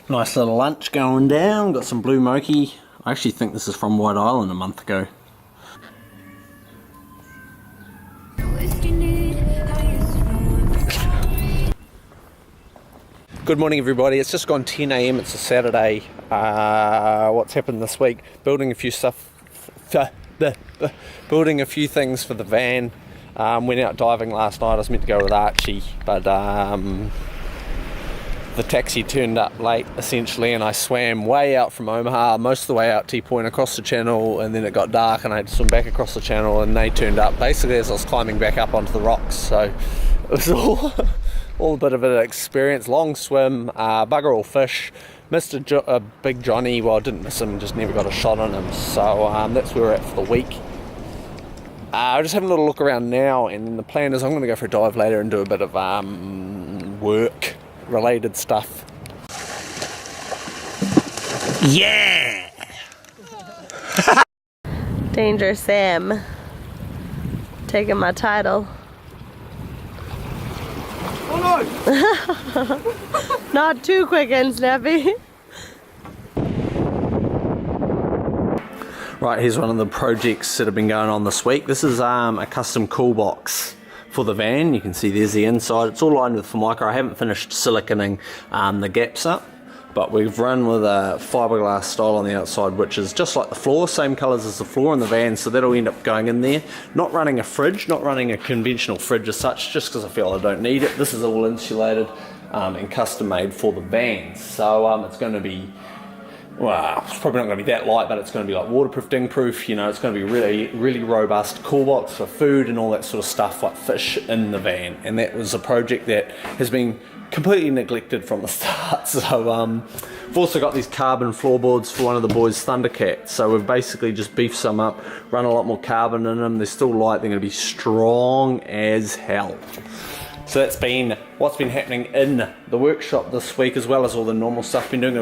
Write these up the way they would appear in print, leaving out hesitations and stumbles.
Nice little lunch going down. Got some blue mochi. I actually think this is from White Island a month ago. Good morning everybody, it's just gone 10 AM, it's a Saturday. What's happened this week? Building a few things for the van. Went out diving last night. I was meant to go with Archie, but the taxi turned up late essentially, and I swam way out from Omaha, most of the way out T-Point across the channel, and then it got dark and I had to swim back across the channel, and they turned up basically as I was climbing back up onto the rocks. So it was all a bit of an experience. Long swim, bugger all fish. Missed a big Johnny. Well, I didn't miss him, just never got a shot on him. So that's where we're at for the week. I'm just having a little look around now, and then the plan is I'm going to go for a dive later and do a bit of work related stuff. Yeah! Danger Sam taking my title. Oh no! Not too quick and snappy. Right, here's one of the projects that have been going on this week. This is a custom cool box for the van. You can see there's the inside. It's all lined with Formica. I haven't finished siliconing the gaps up, but we've run with a fiberglass style on the outside, which is just like the floor, same colours as the floor in the van, so that'll end up going in there. Not running a fridge, not running a conventional fridge as such, just because I feel I don't need it. This is all insulated and custom made for the van. So it's going to be, well, it's probably not going to be that light, but it's going to be like waterproof, ding-proof. You know, it's going to be really robust cool box for food and all that sort of stuff, like fish in the van. And that was a project that has been completely neglected from the start. So we've also got these carbon floorboards for one of the boys' Thundercats. So we've basically just beefed some up, run a lot more carbon in them. They're still light, they're going to be strong as hell. So that's been what's been happening in the workshop this week, as well as all the normal stuff. Been doing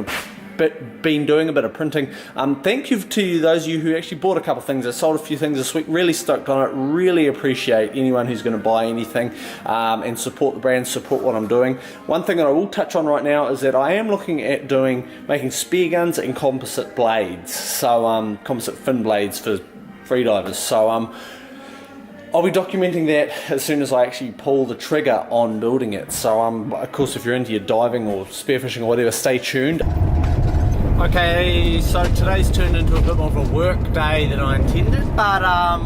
a bit of printing. Thank you to those of you who actually bought a couple of things. I sold a few things this week. Really stoked on it. Really appreciate anyone who's going to buy anything and support the brand, support what I'm doing. One thing that I will touch on right now is that I am looking at making spear guns and composite blades. So composite fin blades for freedivers. So I'll be documenting that as soon as I actually pull the trigger on building it. So of course, if you're into your diving or spearfishing or whatever, stay tuned. Okay, so today's turned into a bit more of a work day than I intended, but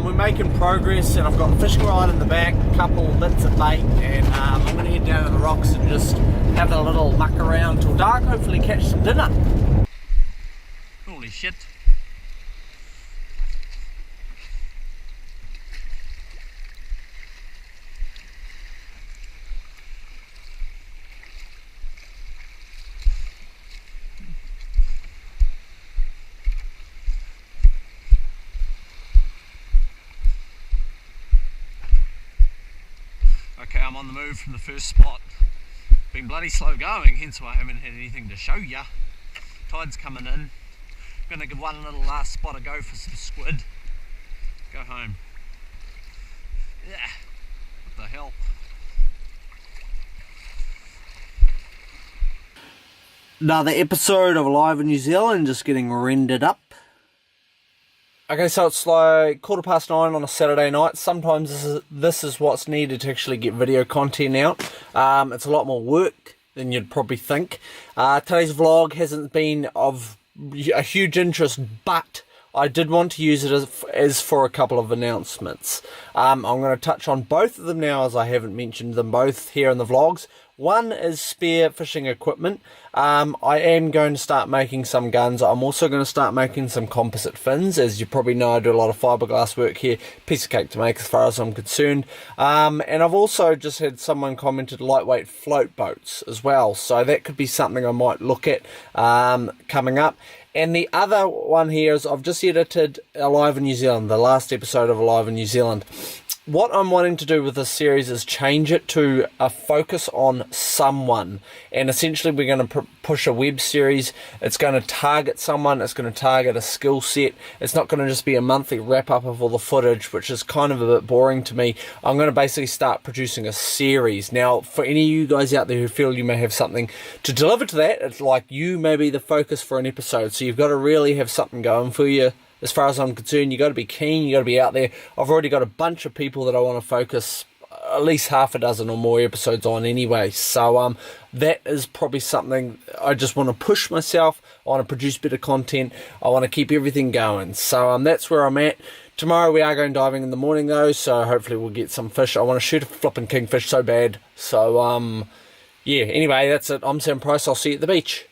we're making progress, and I've got the fishing rod in the back, a couple bits of bait, and I'm going to head down to the rocks and just have a little muck around till dark, hopefully catch some dinner. Holy shit. Okay, I'm on the move from the first spot. Been bloody slow going, hence why I haven't had anything to show ya. Tide's coming in. I'm gonna give one little last spot a go for some squid. Go home. Yeah, what the hell? Another episode of Live in New Zealand just getting rendered up. Okay, so it's like 9:15 on a Saturday night. Sometimes this is what's needed to actually get video content out. It's a lot more work than you'd probably think. Today's vlog hasn't been of a huge interest, but I did want to use it as for a couple of announcements. I'm going to touch on both of them now, as I haven't mentioned them both here in the vlogs. One is spear fishing equipment. I am going to start making some guns. I'm also going to start making some composite fins. As you probably know, I do a lot of fiberglass work here. Piece of cake to make as far as I'm concerned. And I've also just had someone commented lightweight float boats as well. So that could be something I might look at coming up. And the other one here is I've just edited Alive in New Zealand, the last episode of Alive in New Zealand. what I'm wanting to do with this series is change it to a focus on someone, and essentially we're going to push a web series. It's going to target someone, it's going to target a skill set. It's not going to just be a monthly wrap up of all the footage, which is kind of a bit boring to me. I'm going to basically start producing a series. Now, for any of you guys out there who feel you may have something to deliver to that, it's like you may be the focus for an episode, so you've got to really have something going for you. As far as I'm concerned, you got to be keen, you got to be out there. I've already got a bunch of people that I want to focus at least half a dozen or more episodes on anyway. So that is probably something I just want to push myself. I want to produce better content. I want to keep everything going. So that's where I'm at. Tomorrow we are going diving in the morning though, so hopefully we'll get some fish. I want to shoot a flipping kingfish so bad. So yeah, anyway, that's it. I'm Sam Price. I'll see you at the beach.